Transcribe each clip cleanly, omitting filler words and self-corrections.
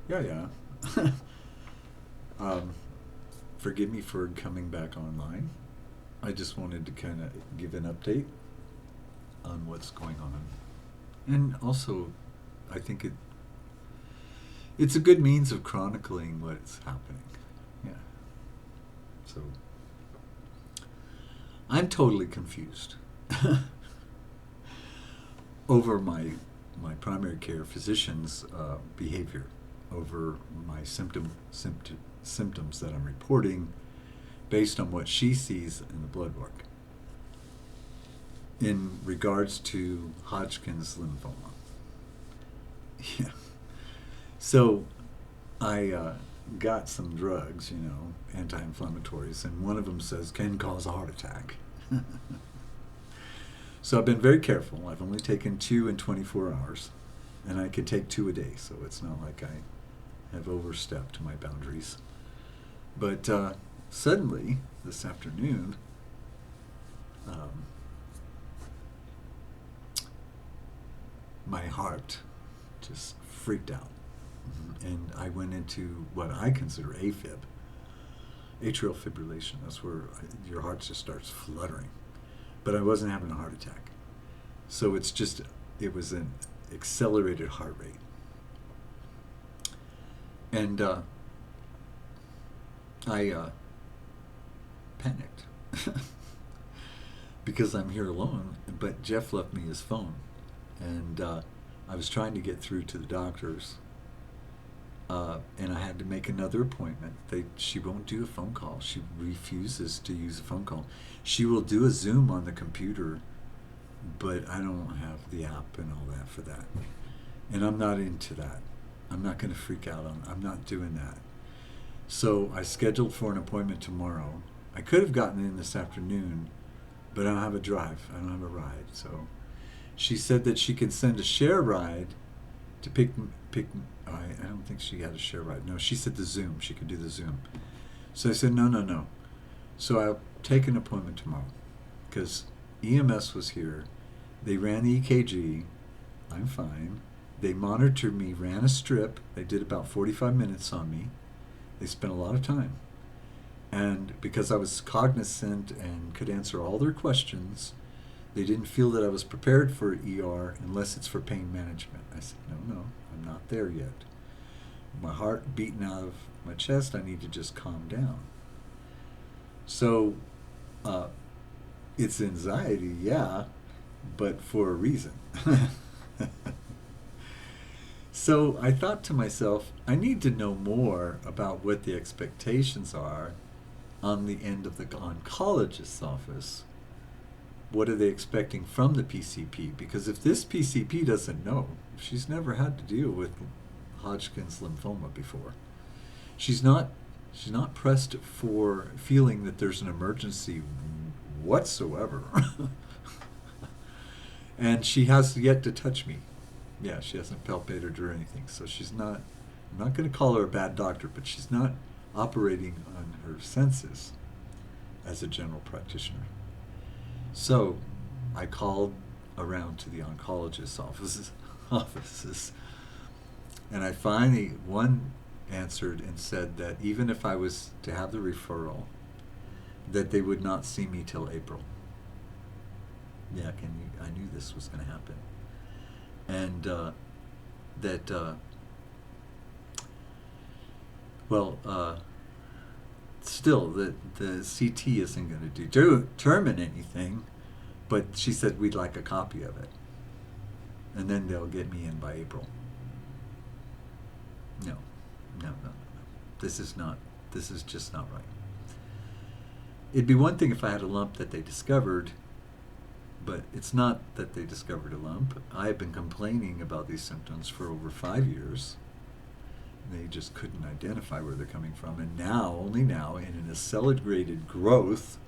Yeah, yeah. um, Forgive me for coming back online. I just wanted to kind of give an update on what's going on, and also, I think it's a good means of chronicling what's happening. Yeah. So I'm totally confused over my primary care physician's behavior, over my symptoms that I'm reporting based on what she sees in the blood work in regards to Hodgkin's lymphoma. Yeah. So I got some drugs, anti-inflammatories, and one of them says can cause a heart attack. So I've been very careful. I've only taken two in 24 hours, and I could take two a day, so it's not like I have overstepped my boundaries. But suddenly, this afternoon, um, my heart just freaked out. And I went into what I consider AFib, atrial fibrillation. That's where your heart just starts fluttering. But I wasn't having a heart attack. So it was an accelerated heart rate. And I panicked because I'm here alone, but Jeff left me his phone. And I was trying to get through to the doctors, and I had to make another appointment. She won't do a phone call. She refuses to use a phone call. She will do a Zoom on the computer, but I don't have the app and all that for that. And I'm not into that. I'm not going to freak out on. I'm not doing that. So I scheduled for an appointment tomorrow. I could have gotten in this afternoon, but I don't have a drive. I don't have a ride. So she said that she can send a share ride to pick. I don't think she had a share ride. No, she said the Zoom. She could do the Zoom. So I said no, no, no. So I'll take an appointment tomorrow because EMS was here. They ran the EKG. I'm fine. They monitored me, ran a strip. They did about 45 minutes on me. They spent a lot of time. And because I was cognizant and could answer all their questions, they didn't feel that I was prepared for ER unless it's for pain management. I said, no, no, I'm not there yet. My heart beating out of my chest, I need to just calm down. So it's anxiety, yeah, but for a reason. So I thought to myself, I need to know more about what the expectations are on the end of the oncologist's office. What are they expecting from the PCP? Because if this PCP doesn't know, she's never had to deal with Hodgkin's lymphoma before. She's not pressed for feeling that there's an emergency whatsoever. And she has yet to touch me. Yeah, she hasn't palpated or anything. So I'm not going to call her a bad doctor, but she's not operating on her senses as a general practitioner. So I called around to the oncologist's offices, and I finally, one answered and said that even if I was to have the referral, that they would not see me till April. Yeah, I knew this was going to happen. And still, the CT isn't going to determine anything, but she said we'd like a copy of it. And then they'll get me in by April. No. This is just not right. It'd be one thing if I had a lump that they discovered, but it's not that they discovered a lump. I have been complaining about these symptoms for over 5 years. They just couldn't identify where they're coming from. And now, only now, in an accelerated growth,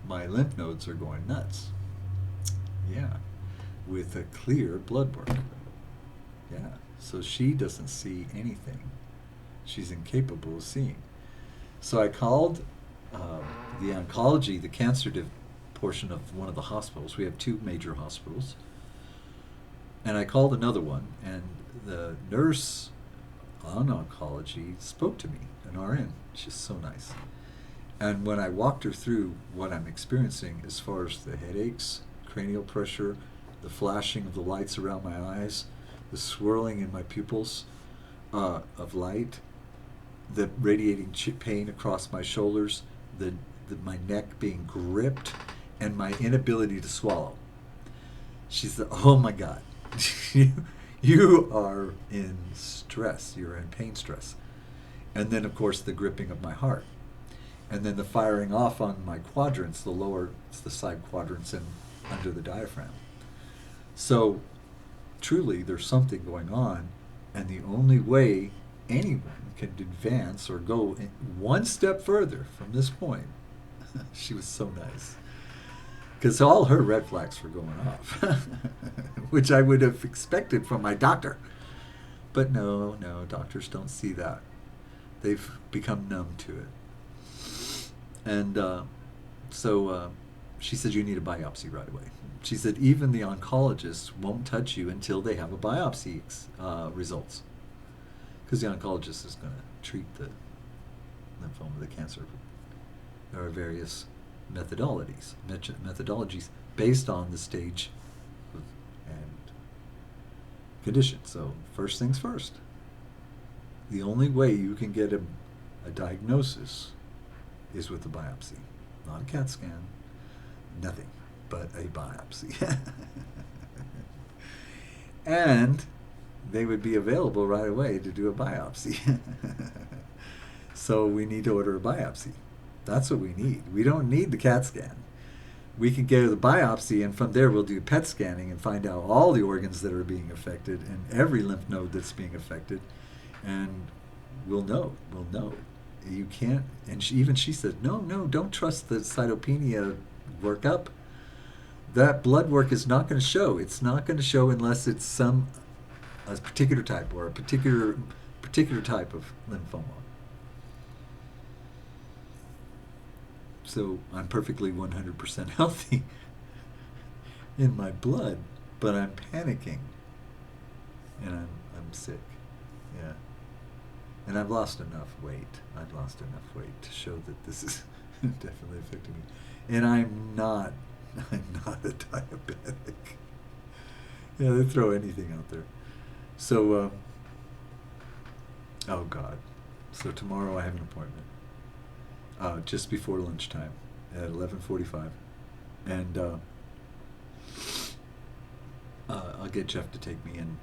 my lymph nodes are going nuts. Yeah. With a clear blood work. Yeah. So she doesn't see anything. She's incapable of seeing. So I called the oncology, the cancer portion of one of the hospitals. We have two major hospitals. And I called another one, and the nurse on oncology spoke to me, an RN. She's so nice. And when I walked her through what I'm experiencing as far as the headaches, cranial pressure, the flashing of the lights around my eyes, the swirling in my pupils of light, the radiating pain across my shoulders, my neck being gripped, and my inability to swallow. She said, "Oh my God, you are in stress. You're in pain stress." And then, of course, the gripping of my heart. And then the firing off on my quadrants, the side quadrants and under the diaphragm. So, truly, there's something going on, and the only way anyone can advance or go one step further from this point, she was so nice, because all her red flags were going off, which I would have expected from my doctor. But no, doctors don't see that. They've become numb to it. And so she said, "You need a biopsy right away." She said, "Even the oncologists won't touch you until they have a biopsy results." Because the oncologist is going to treat the lymphoma, the cancer. There are various methodologies based on the stage and condition. So first things first. The only way you can get a diagnosis is with a biopsy. Not a CAT scan, nothing, but a biopsy. And they would be available right away to do a biopsy. So we need to order a biopsy. That's what we need. We don't need the CAT scan. We can get the biopsy, and from there we'll do PET scanning and find out all the organs that are being affected and every lymph node that's being affected, and we'll know. You can't, and she said, no, don't trust the cytopenia workup. That blood work is not going to show. It's not going to show unless it's a particular type or a particular type of lymphoma. So I'm perfectly 100% healthy in my blood, but I'm panicking, and I'm sick. Yeah. And I've lost enough weight. To show that this is definitely affecting me. And I'm not a diabetic. Yeah, they throw anything out there. So, oh God. So tomorrow I have an appointment. Just before lunchtime at 11:45. And I'll get Jeff to take me in.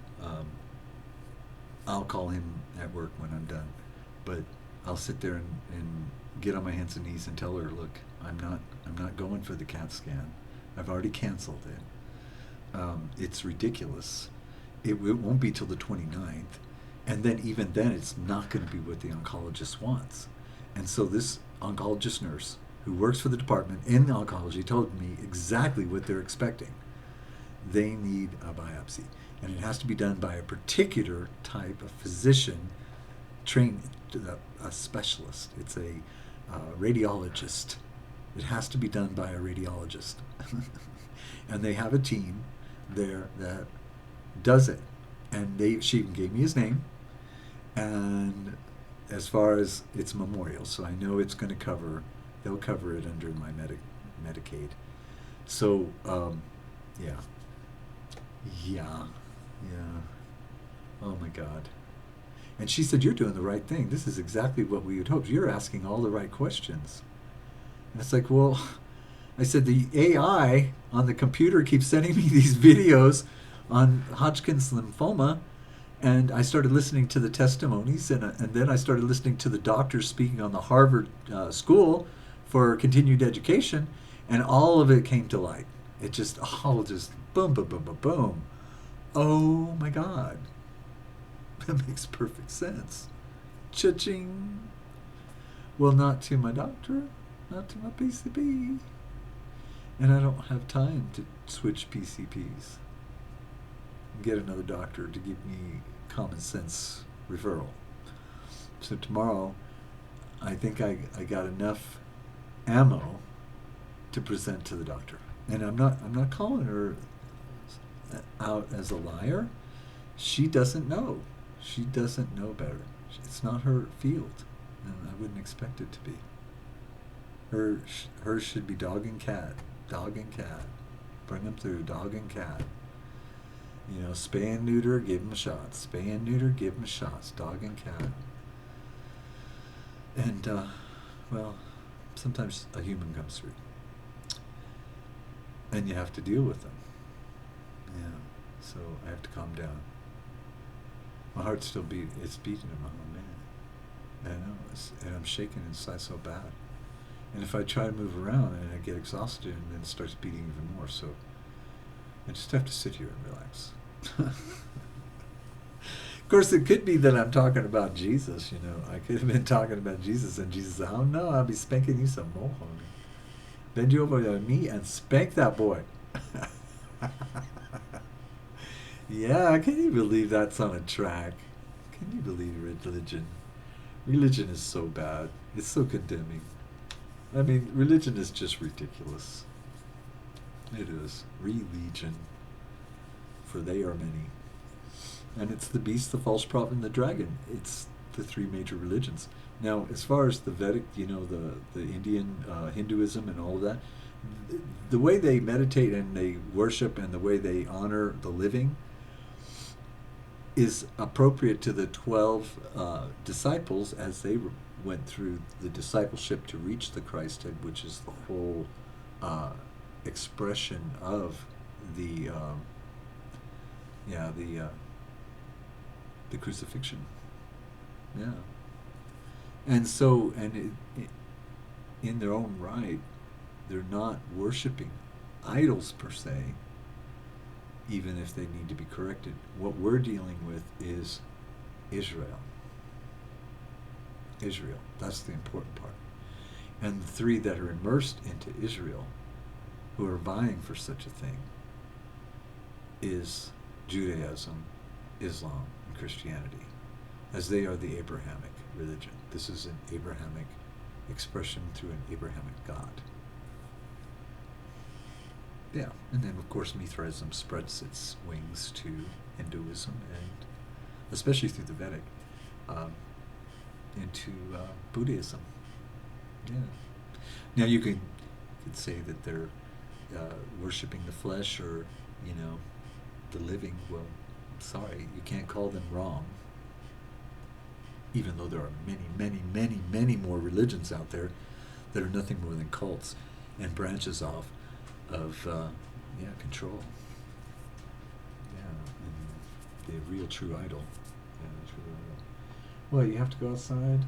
I'll call him at work when I'm done, but I'll sit there and get on my hands and knees and tell her, "Look, I'm not going for the CAT scan. I've already canceled it. It's ridiculous. It won't be till the 29th, and then even then, it's not going to be what the oncologist wants." And so this oncologist nurse who works for the department in oncology told me exactly what they're expecting. They need a biopsy. And it has to be done by a particular type of physician trained, a specialist. It's a radiologist. It has to be done by a radiologist. And they have a team there that does it. And she even gave me his name. And as far as it's memorial, so I know it's going to they'll cover it under my Medicaid. So, yeah. Oh my God. And she said, "You're doing the right thing. This is exactly what we had hoped. You're asking all the right questions." And it's like, well, I said, the AI on the computer keeps sending me these videos on Hodgkin's lymphoma, and I started listening to the testimonies, and then I started listening to the doctors speaking on the Harvard School for Continued Education, and all of it came to light. It just boom, boom, boom, boom, boom. Oh my God. That makes perfect sense. Cha-ching. Well, not to my doctor, not to my PCP. And I don't have time to switch PCPs. Get another doctor to give me common sense referral. So tomorrow, I think I got enough ammo to present to the doctor. And I'm not calling her out as a liar. She doesn't know. She doesn't know better. It's not her field, and I wouldn't expect it to be. Hers should be dog and cat, dog and cat. Bring them through dog and cat. You know, spay and neuter, give them shots. Spay and neuter, give them shots. Dog and cat. And well, sometimes a human comes through, and you have to deal with them. Yeah. So I have to calm down. My heart's still beating. It's beating. Oh man, I know. And I'm shaking inside so bad. And if I try to move around, and I get exhausted, and then it starts beating even more. So I just have to sit here and relax. Of course, it could be that I'm talking about Jesus. You know, I could have been talking about Jesus, and Jesus said, "Oh no, I'll be spanking you some more, homie. Bend you over on me and spank that boy." Yeah, can you believe that's on a track? Can you believe religion? Religion is so bad. It's so condemning. I mean, religion is just ridiculous. It is. Religion. For they are many. And it's the beast, the false prophet, and the dragon. It's the three major religions. Now, as far as the Vedic, you know, the Indian Hinduism and all of that, the way they meditate and they worship and the way they honor the living is appropriate to the 12 disciples as they went through the discipleship to reach the Christhood, which is the whole expression of the the crucifixion. Yeah. And so, in their own right, they're not worshiping idols per se, even if they need to be corrected. What we're dealing with is Israel. Israel. That's the important part. And the three that are immersed into Israel, who are vying for such a thing, is Judaism, Islam, and Christianity, as they are the Abrahamic religion. This is an Abrahamic expression through an Abrahamic God. Yeah, and then of course Mithraism spreads its wings to Hinduism, and especially through the Vedic, into Buddhism. Yeah. Now you could say that they're worshipping the flesh, or you know, the living. Well, sorry, you can't call them wrong. Even though there are many, many, many, many more religions out there that are nothing more than cults and branches off of control. Yeah, and the real true idol. Yeah, the true idol. Well, you have to go outside.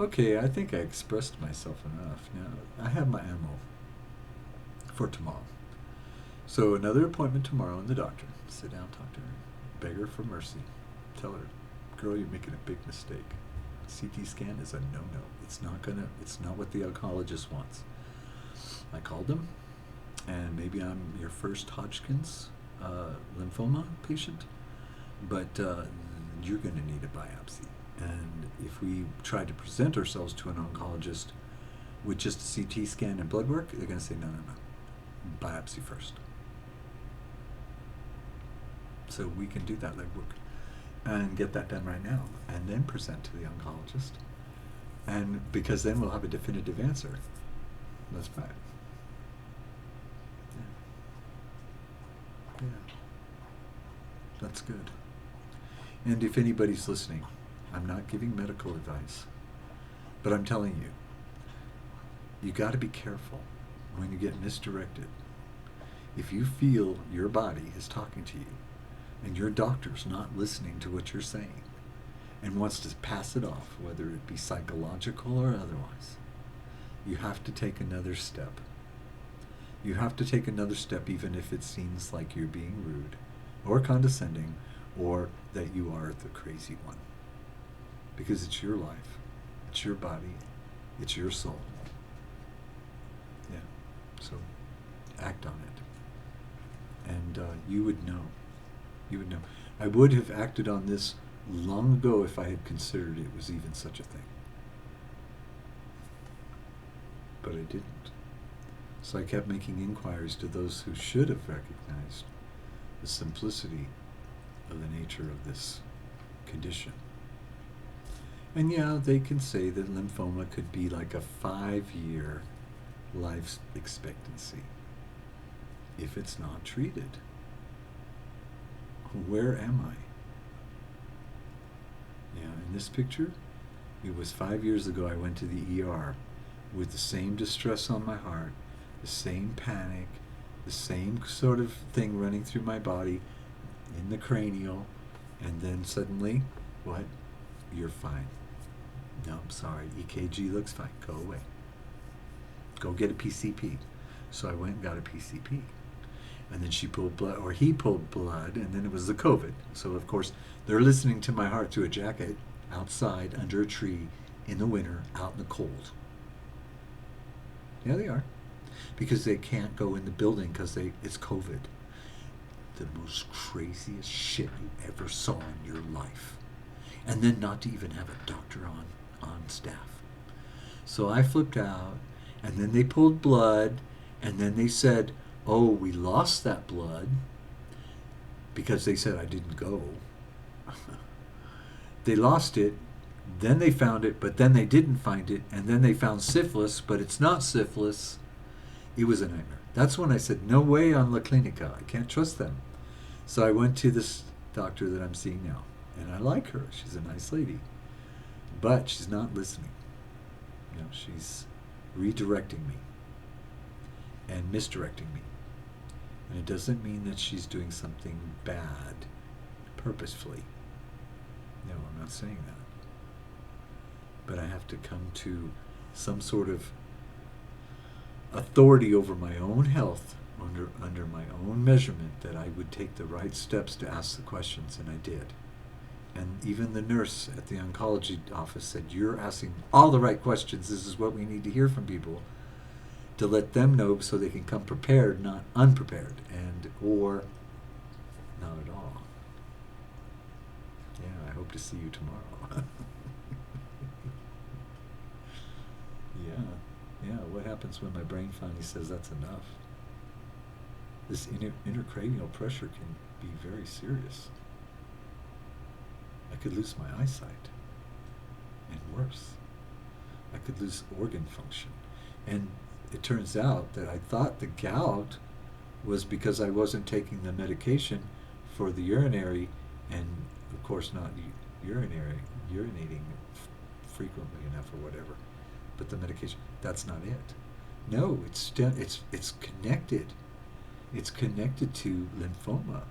Okay, I think I expressed myself enough. Now I have my ammo for tomorrow. So another appointment tomorrow in the doctor. Sit down, talk to her, beg her for mercy. Tell her, girl, you're making a big mistake. CT scan is a no-no. It's not what the oncologist wants. I called them, and maybe I'm your first Hodgkin's lymphoma patient, but you're going to need a biopsy. And if we try to present ourselves to an oncologist with just a CT scan and blood work, they're going to say, no, biopsy first. So we can do that legwork and get that done right now, and then present to the oncologist. And because then we'll have a definitive answer. That's right. Yeah. That's good. And if anybody's listening, I'm not giving medical advice, but I'm telling you, you got to be careful when you get misdirected. If you feel your body is talking to you and your doctor's not listening to what you're saying and wants to pass it off, whether it be psychological or otherwise, you have to take another step. You have to take another step, even if it seems like you're being rude or condescending, or that you are the crazy one. Because it's your life, it's your body, it's your soul. Yeah, so act on it. And you would know. You would know. I would have acted on this long ago if I had considered it was even such a thing. But I didn't. So I kept making inquiries to those who should have recognized the simplicity of the nature of this condition. And yeah, they can say that lymphoma could be like a 5-year life expectancy if it's not treated. Where am I? Yeah, in this picture, it was 5 years ago I went to the ER with the same distress on my heart, the same panic, the same sort of thing running through my body in the cranial, and then suddenly, what? You're fine. No, I'm sorry. EKG looks fine. Go away. Go get a PCP. So I went and got a PCP. And then she pulled blood, or he pulled blood, and then it was the COVID. So, of course, they're listening to my heart through a jacket outside under a tree in the winter, out in the cold. Yeah, they are. Because they can't go in the building because it's COVID. The most craziest shit you ever saw in your life. And then not to even have a doctor on staff. So I flipped out, and then they pulled blood, and then they said, oh, we lost that blood, because they said I didn't go. They lost it, then they found it, but then they didn't find it, and then they found syphilis, but it's not syphilis. It was a nightmare. That's when I said, no way on La Clinica. I can't trust them. So I went to this doctor that I'm seeing now, and I like her. She's a nice lady. But she's not listening. You know, she's redirecting me and misdirecting me. And it doesn't mean that she's doing something bad purposefully. No, I'm not saying that. But I have to come to some sort of authority over my own health, under my own measurement, that I would take the right steps to ask the questions, and I did. And even the nurse at the oncology office said, you're asking all the right questions. This is what we need to hear from people, to let them know so they can come prepared, not unprepared, or not at all. Yeah, I hope to see you tomorrow. Yeah, what happens when my brain finally says that's enough? This intracranial pressure can be very serious. I could lose my eyesight, and worse, I could lose organ function. And it turns out that I thought the gout was because I wasn't taking the medication for the urinary, and of course not urinating frequently enough or whatever, but the medication, that's not it. No, it's connected. It's connected to lymphoma,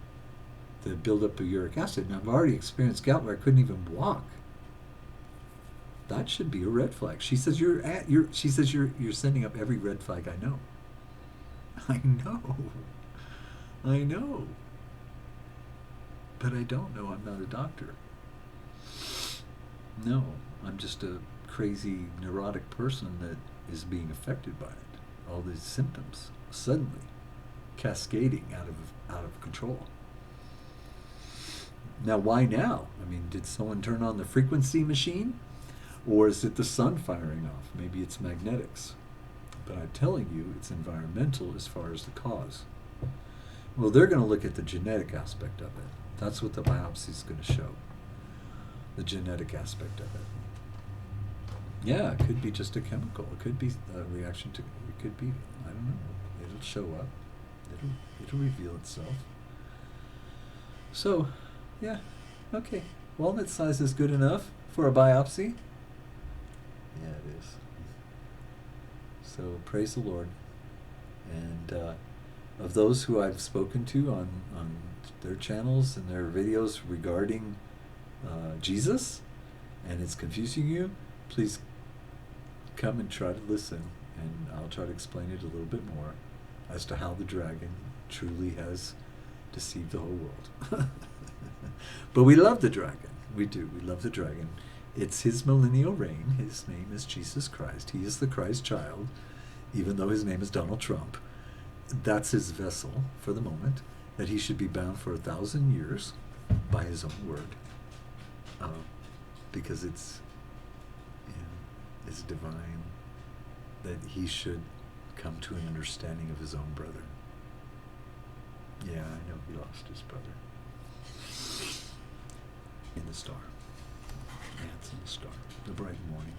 the buildup of uric acid. And I've already experienced gout where I couldn't even walk. That should be a red flag. She says you're sending up every red flag I know. I know. But I don't know. I'm not a doctor. No, I'm just a crazy neurotic person that is being affected by it. All these symptoms suddenly cascading out of control. Now, why now? I mean, did someone turn on the frequency machine? Or is it the sun firing off? Maybe it's magnetics. But I'm telling you, it's environmental as far as the cause. Well, they're going to look at the genetic aspect of it. That's what the biopsy is going to show. The genetic aspect of it. Yeah, it could be just a chemical. It could be a reaction to, it could be, I don't know. It'll show up. It'll reveal itself. So, yeah, okay. Walnut size is good enough for a biopsy. Yeah, it is. So, praise the Lord. And of those who I've spoken to on their channels and their videos regarding Jesus, and it's confusing you, please come and try to listen, and I'll try to explain it a little bit more as to how the dragon truly has deceived the whole world. But we love the dragon. We do. We love the dragon. It's his millennial reign. His name is Jesus Christ. He is the Christ child, even though his name is Donald Trump. That's his vessel for the moment, that he should be bound for 1,000 years by his own word, because it's divine that he should come to an understanding of his own brother. Yeah, I know he lost his brother. In the star. Yeah, it's in the star. The bright morning.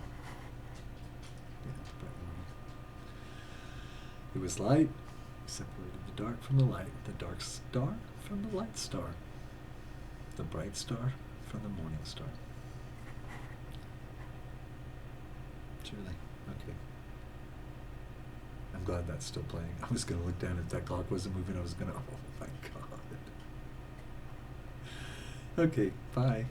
Yeah, the bright morning. It was light. Separated the dark from the light. The dark star from the light star. The bright star from the morning star. Julie. Okay. I'm glad that's still playing. I was going to look down if that clock wasn't moving. I was going to, oh my God. Okay, bye.